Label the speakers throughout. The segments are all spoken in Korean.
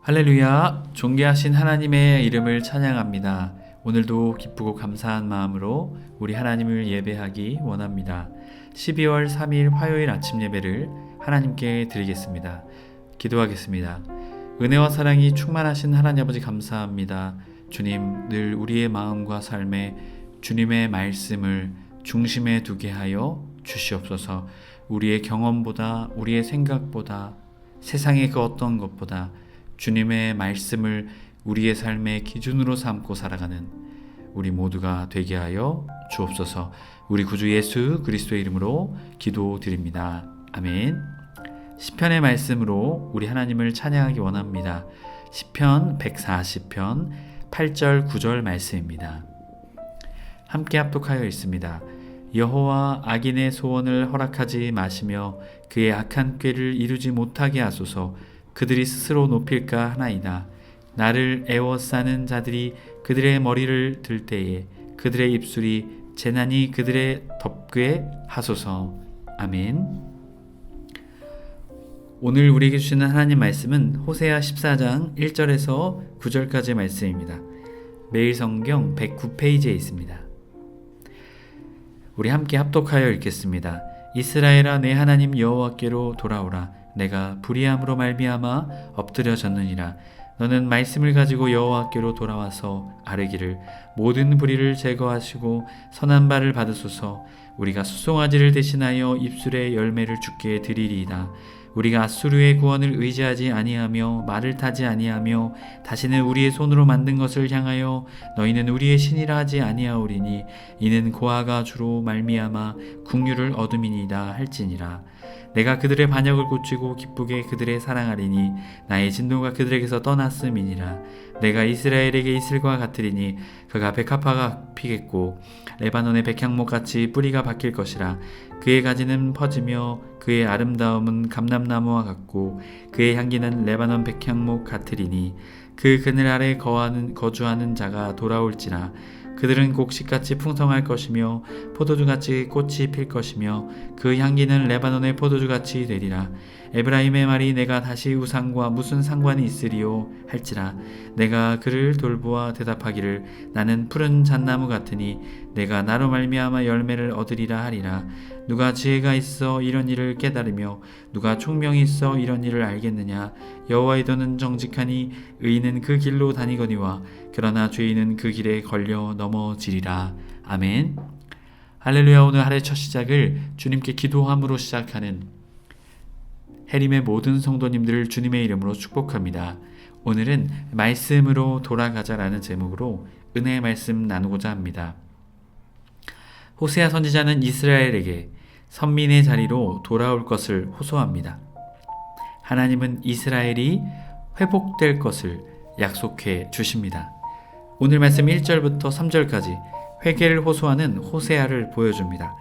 Speaker 1: 할렐루야! 존귀하신 하나님의 이름을 찬양합니다. 오늘도 기쁘고 감사한 마음으로 우리 하나님을 예배하기 원합니다. 12월 3일 화요일 아침 예배를 하나님께 드리겠습니다. 기도하겠습니다. 은혜와 사랑이 충만하신 하나님 아버지 감사합니다. 주님, 늘 우리의 마음과 삶에 주님의 말씀을 중심에 두게 하여 주시옵소서. 우리의 경험보다, 우리의 생각보다, 세상의 그 어떤 것보다 주님의 말씀을 우리의 삶의 기준으로 삼고 살아가는 우리 모두가 되게 하여 주옵소서. 우리 구주 예수 그리스도의 이름으로 기도드립니다. 아멘. 시편의 말씀으로 우리 하나님을 찬양하기 원합니다. 시편 140편 8절 9절 말씀입니다. 함께 합독하여 있습니다. 여호와 악인의 소원을 허락하지 마시며 그의 악한 꾀를 이루지 못하게 하소서. 그들이 스스로 높일까 하나이다. 나를 애워싸는 자들이 그들의 머리를 들 때에 그들의 입술이 재난이 그들의 덮게 하소서. 아멘. 오늘 우리에게 주시는 하나님 말씀은 호세아 14장 1절에서 9절까지의 말씀입니다. 매일 성경 109페이지에 있습니다. 우리 함께 합독하여 읽겠습니다. 이스라엘아, 내 하나님 여호와께로 돌아오라. 내가 불의함으로 말미암아 엎드려졌느니라. 너는 말씀을 가지고 여호와께로 돌아와서 아뢰기를 모든 불의를 제거하시고 선한 바를 받으소서. 우리가 수송아지를 대신하여 입술의 열매를 주께 드리리이다. 우리가 앗수르의 구원을 의지하지 아니하며 말을 타지 아니하며 다시는 우리의 손으로 만든 것을 향하여 너희는 우리의 신이라 하지 아니하오리니 이는 고아가 주로 말미암아 국류를 얻음이니이다 할지니라. 내가 그들의 반역을 고치고 기쁘게 그들의 사랑하리니 나의 진노가 그들에게서 떠났음이니라. 내가 이스라엘에게 이슬과 같으리니 그가 백합화가 피겠고 레바논의 백향목같이 뿌리가 박힐 것이라. 그의 가지는 퍼지며 그의 아름다움은 감람나무와 같고 그의 향기는 레바논 백향목 같으리니 그 그늘 아래 거주하는 자가 돌아올지라. 그들은 곡식같이 풍성할 것이며 포도주같이 꽃이 필 것이며 그 향기는 레바논의 포도주같이 되리라. 에브라임의 말이 내가 다시 우상과 무슨 상관이 있으리요 할지라. 내가 그를 돌보아 대답하기를 나는 푸른 잣나무 같으니 내가 나로 말미암아 열매를 얻으리라 하리라. 누가 지혜가 있어 이런 일을 깨달으며 누가 총명이 있어 이런 일을 알겠느냐. 여호와의 도는 정직하니 의인은 그 길로 다니거니와 그러나 죄인은 그 길에 걸려 넘어지리라. 아멘. 할렐루야. 오늘 하루의 첫 시작을 주님께 기도함으로 시작하는 해림의 모든 성도님들을 주님의 이름으로 축복합니다. 오늘은 말씀으로 돌아가자라는 제목으로 은혜의 말씀 나누고자 합니다. 호세아 선지자는 이스라엘에게 선민의 자리로 돌아올 것을 호소합니다. 하나님은 이스라엘이 회복될 것을 약속해 주십니다. 오늘 말씀 1절부터 3절까지 회개를 호소하는 호세아를 보여줍니다.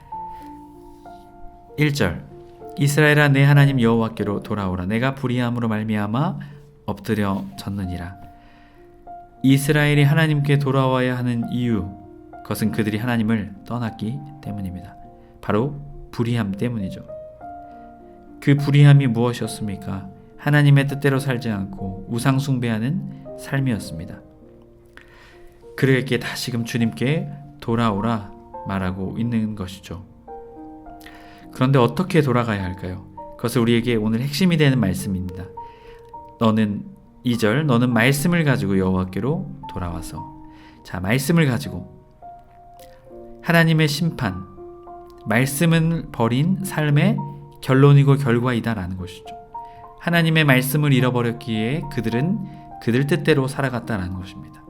Speaker 1: 1절 이스라엘아, 내 하나님 여호와께로 돌아오라. 내가 불의함으로 말미암아 엎드려졌느니라. 이스라엘이 하나님께 돌아와야 하는 이유, 그것은 그들이 하나님을 떠났기 때문입니다. 바로 불의함 때문이죠. 그 불의함이 무엇이었습니까? 하나님의 뜻대로 살지 않고 우상 숭배하는 삶이었습니다. 그에게 다시금 주님께 돌아오라 말하고 있는 것이죠. 그런데 어떻게 돌아가야 할까요? 그것을 우리에게 오늘 핵심이 되는 말씀입니다. 너는 2절 너는 말씀을 가지고 여호와께로 돌아와서. 자, 말씀을 가지고 하나님의 심판, 말씀은 버린 삶의 결론이고 결과이다라는 것이죠. 하나님의 말씀을 잃어버렸기에 그들은 그들 뜻대로 살아갔다는 것입니다.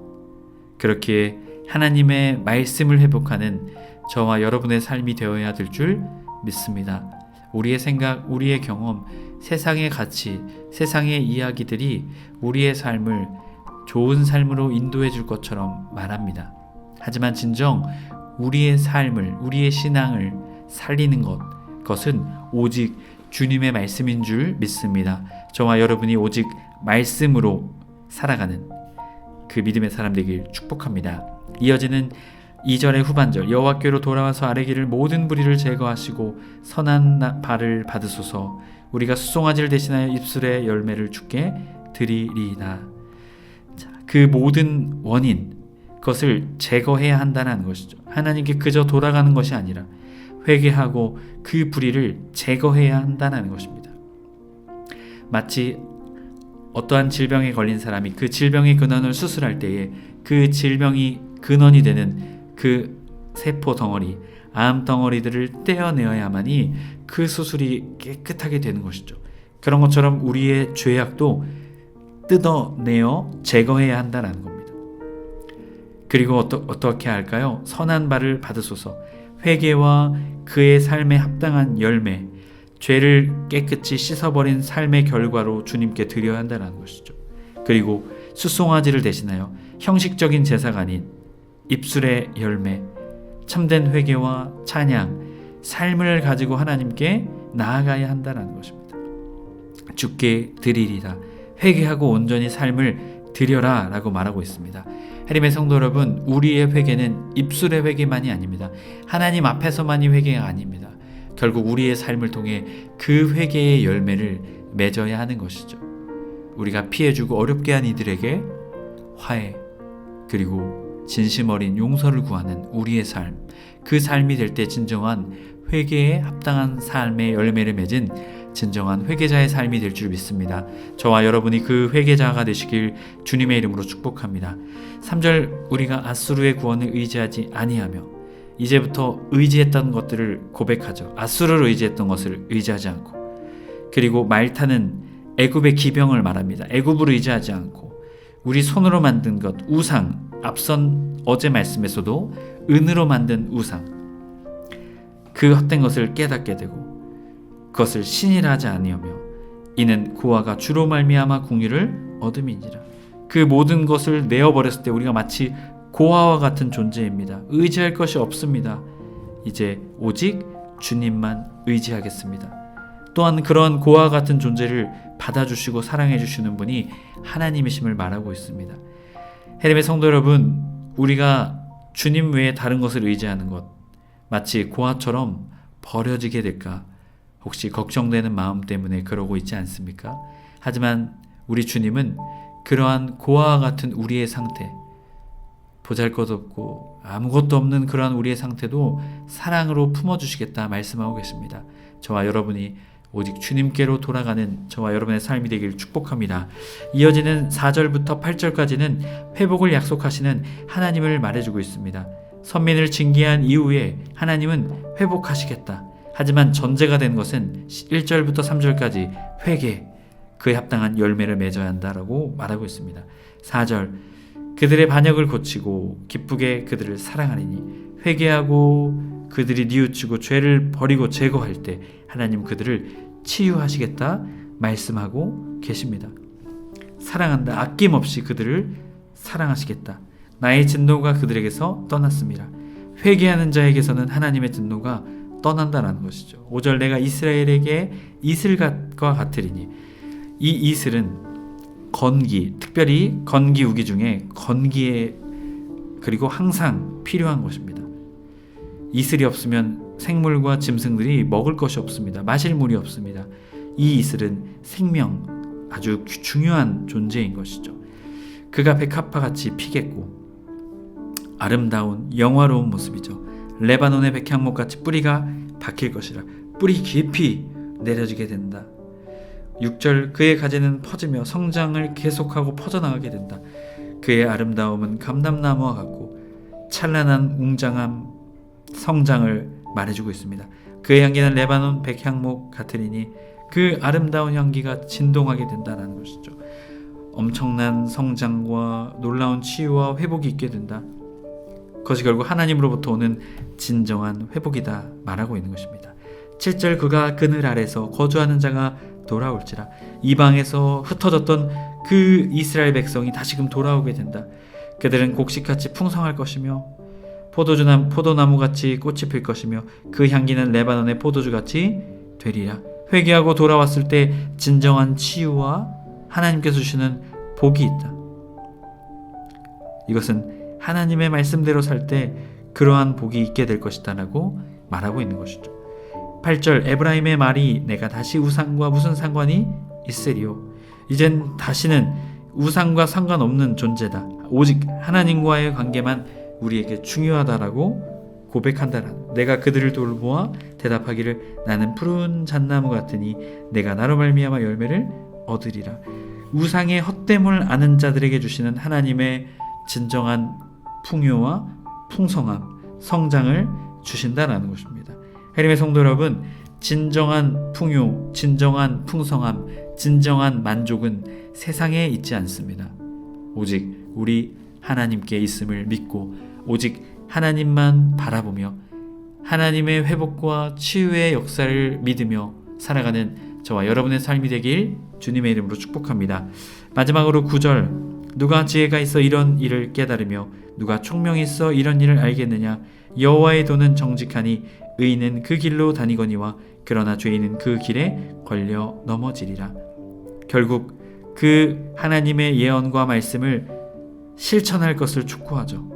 Speaker 1: 그렇게 하나님의 말씀을 회복하는 저와 여러분의 삶이 되어야 될 줄 믿습니다. 우리의 생각, 우리의 경험, 세상의 가치, 세상의 이야기들이 우리의 삶을 좋은 삶으로 인도해 줄 것처럼 말합니다. 하지만 진정 우리의 삶을, 우리의 신앙을 살리는 그것은 오직 주님의 말씀인 줄 믿습니다. 저와 여러분이 오직 말씀으로 살아가는 그 믿음의 사람 되길 축복합니다. 이어지는 2절의 후반절 여호와께로 돌아와서 아뢰기를 모든 불의를 제거하시고 선한 바를 받으소서. 우리가 수송아지를 대신하여 입술의 열매를 주께 드리리이다. 자, 그 모든 원인, 그것을 제거해야 한다는 것이죠. 하나님께 그저 돌아가는 것이 아니라 회개하고 그 불의를 제거해야 한다는 것입니다. 마치 어떠한 질병에 걸린 사람이 그 질병의 근원을 수술할 때에 그 질병이 근원이 되는 그 세포 덩어리, 암 덩어리들을 떼어내어야만이 그 수술이 깨끗하게 되는 것이죠. 그런 것처럼 우리의 죄악도 뜯어내어 제거해야 한다는 겁니다. 그리고 어떻게 할까요? 선한 발을 받으소서. 회개와 그의 삶에 합당한 열매, 죄를 깨끗이 씻어버린 삶의 결과로 주님께 드려야 한다는 것이죠. 그리고 수송아지를 대신하여 형식적인 제사가 아닌 입술의 열매, 참된 회개와 찬양, 삶을 가지고 하나님께 나아가야 한다는 것입니다. 주께 드리리다. 회개하고 온전히 삶을 드려라 라고 말하고 있습니다. 하나님의 성도 여러분, 우리의 회개는 입술의 회개만이 아닙니다. 하나님 앞에서만이 회개가 아닙니다. 결국 우리의 삶을 통해 그 회개의 열매를 맺어야 하는 것이죠. 우리가 피해주고 어렵게 한 이들에게 화해, 그리고 진심 어린 용서를 구하는 우리의 삶, 그 삶이 될 때 진정한 회개에 합당한 삶의 열매를 맺은 진정한 회개자의 삶이 될 줄 믿습니다. 저와 여러분이 그 회개자가 되시길 주님의 이름으로 축복합니다. 3절, 우리가 앗수르의 구원을 의지하지 아니하며, 이제부터 의지했던 것들을 고백하죠. 앗수르를 의지했던 것을 의지하지 않고, 그리고 말타는 애굽의 기병을 말합니다. 애굽을 의지하지 않고 우리 손으로 만든 것, 우상, 앞선 어제 말씀에서도 은으로 만든 우상, 그 헛된 것을 깨닫게 되고 그것을 신이라 하지 아니하며 이는 고아가 주로 말미암아 궁유를 얻음이니라. 그 모든 것을 내어버렸을 때 우리가 마치 고아와 같은 존재입니다. 의지할 것이 없습니다. 이제 오직 주님만 의지하겠습니다. 또한 그런 고아와 같은 존재를 받아주시고 사랑해 주시는 분이 하나님이심을 말하고 있습니다. 하나님의 성도 여러분, 우리가 주님 외에 다른 것을 의지하는 것, 마치 고아처럼 버려지게 될까 혹시 걱정되는 마음 때문에 그러고 있지 않습니까? 하지만 우리 주님은 그러한 고아와 같은 우리의 상태, 보잘것없고 아무것도 없는 그러한 우리의 상태도 사랑으로 품어주시겠다 말씀하고 계십니다. 저와 여러분이 오직 주님께로 돌아가는 저와 여러분의 삶이 되길 축복합니다. 이어지는 4절부터 8절까지는 회복을 약속하시는 하나님을 말해주고 있습니다. 선민을 징계한 이후에 하나님은 회복하시겠다. 하지만 전제가 된 것은 1절부터 3절까지 회개, 그에 합당한 열매를 맺어야 한다라고 말하고 있습니다. 4절, 그들의 반역을 고치고 기쁘게 그들을 사랑하리니 회개하고 그들이 뉘우치고 죄를 버리고 제거할 때 하나님 그들을 치유하시겠다 말씀하고 계십니다. 사랑한다, 아낌없이 그들을 사랑하시겠다. 나의 진노가 그들에게서 떠났습니다. 회개하는 자에게서는 하나님의 진노가 떠난다는 것이죠. 5절, 내가 이스라엘에게 이슬과 같으리니, 이 이슬은 건기, 특별히 건기 우기 중에 건기에 그리고 항상 필요한 것입니다. 이슬이 없으면 생물과 짐승들이 먹을 것이 없습니다. 마실 물이 없습니다. 이 이슬은 생명, 아주 중요한 존재인 것이죠. 그가 백합화같이 피겠고 아름다운 영화로운 모습이죠. 레바논의 백향목같이 뿌리가 박힐 것이라. 뿌리 깊이 내려지게 된다. 6절, 그의 가지는 퍼지며 성장을 계속하고 퍼져나가게 된다. 그의 아름다움은 감람나무와 같고 찬란한 웅장한 성장을 말해주고 있습니다. 그의 향기는 레바논 백향목 같으리니 그 아름다운 향기가 진동하게 된다는 것이죠. 엄청난 성장과 놀라운 치유와 회복이 있게 된다. 그것이 결국 하나님으로부터 오는 진정한 회복이다 말하고 있는 것입니다. 7절, 그가 그늘 아래서 거주하는 자가 돌아올지라. 이방에서 흩어졌던 그 이스라엘 백성이 다시금 돌아오게 된다. 그들은 곡식같이 풍성할 것이며 포도나무같이 꽃이 필 것이며 그 향기는 레바논의 포도주같이 되리라. 회개하고 돌아왔을 때 진정한 치유와 하나님께서 주시는 복이 있다. 이것은 하나님의 말씀대로 살 때 그러한 복이 있게 될 것이다 라고 말하고 있는 것이죠. 8절, 에브라임의 말이 내가 다시 우상과 무슨 상관이 있으리요. 이젠 다시는 우상과 상관없는 존재다. 오직 하나님과의 관계만 우리에게 중요하다라고 고백한다. 내가 그들을 돌보아 대답하기를 나는 푸른 잣나무 같으니 내가 나로 말미암아 열매를 얻으리라. 우상의 헛됨을 아는 자들에게 주시는 하나님의 진정한 풍요와 풍성함, 성장을 주신다라는 것입니다. 하나님의 성도 여러분, 진정한 풍요, 진정한 풍성함, 진정한 만족은 세상에 있지 않습니다. 오직 우리 하나님께 있음을 믿고 오직 하나님만 바라보며 하나님의 회복과 치유의 역사를 믿으며 살아가는 저와 여러분의 삶이 되길 주님의 이름으로 축복합니다. 마지막으로 9절, 누가 지혜가 있어 이런 일을 깨달으며 누가 총명이 있어 이런 일을 알겠느냐. 여호와의 도는 정직하니 의인은 그 길로 다니거니와 그러나 죄인은 그 길에 걸려 넘어지리라. 결국 그 하나님의 예언과 말씀을 실천할 것을 촉구하죠.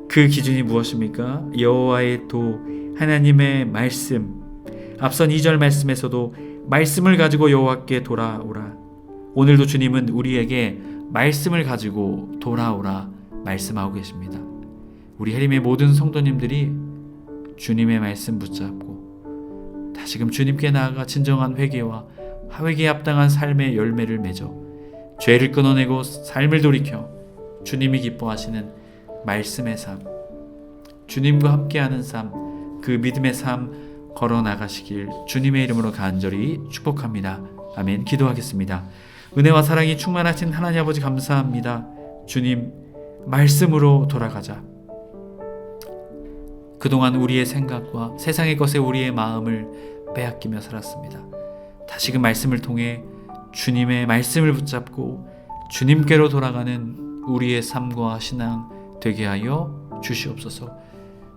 Speaker 1: 그 기준이 무엇입니까? 여호와의 도, 하나님의 말씀. 앞선 2절 말씀에서도 말씀을 가지고 여호와께 돌아오라. 오늘도 주님은 우리에게 말씀을 가지고 돌아오라 말씀하고 계십니다. 우리 해림의 모든 성도님들이 주님의 말씀 붙잡고 다시금 주님께 나아가 진정한 회개와 회개에 합당한 삶의 열매를 맺어 죄를 끊어내고 삶을 돌이켜 주님이 기뻐하시는 말씀의 삶, 주님과 함께하는 삶, 그 믿음의 삶 걸어 나가시길 주님의 이름으로 간절히 축복합니다. 아멘. 기도하겠습니다. 은혜와 사랑이 충만하신 하나님 아버지 감사합니다. 주님, 말씀으로 돌아가자. 그동안 우리의 생각과 세상의 것에 우리의 마음을 빼앗기며 살았습니다. 다시금 말씀을 통해 주님의 말씀을 붙잡고 주님께로 돌아가는 우리의 삶과 신앙 되게 하여 주시옵소서.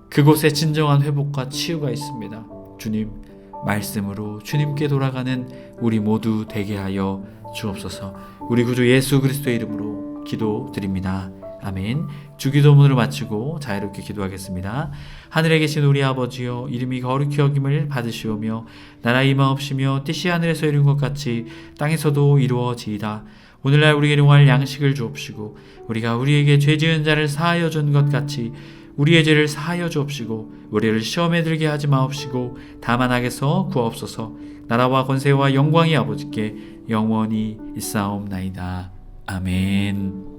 Speaker 1: 그곳에 진정한 회복과 치유가 있습니다. 주님, 말씀으로 주님께 돌아가는 우리 모두 되게 하여 주옵소서. 우리 구주 예수 그리스도의 이름으로 기도드립니다. 아멘. 주기도문으로 마치고 자유롭게 기도하겠습니다. 하늘에 계신 우리 아버지여, 이름이 거룩히 여김을 받으시오며 나라 임하옵시며 뜻이 하늘에서 이룬 것 같이 땅에서도 이루어지이다. 오늘날 우리에게 용할 양식을 주옵시고 우리가 우리에게 죄 지은 자를 사하여 준 것 같이 우리의 죄를 사하여 주옵시고 우리를 시험에 들게 하지 마옵시고 다만 악에서 구하옵소서. 나라와 권세와 영광이 아버지께 영원히 있사옵나이다. 아멘.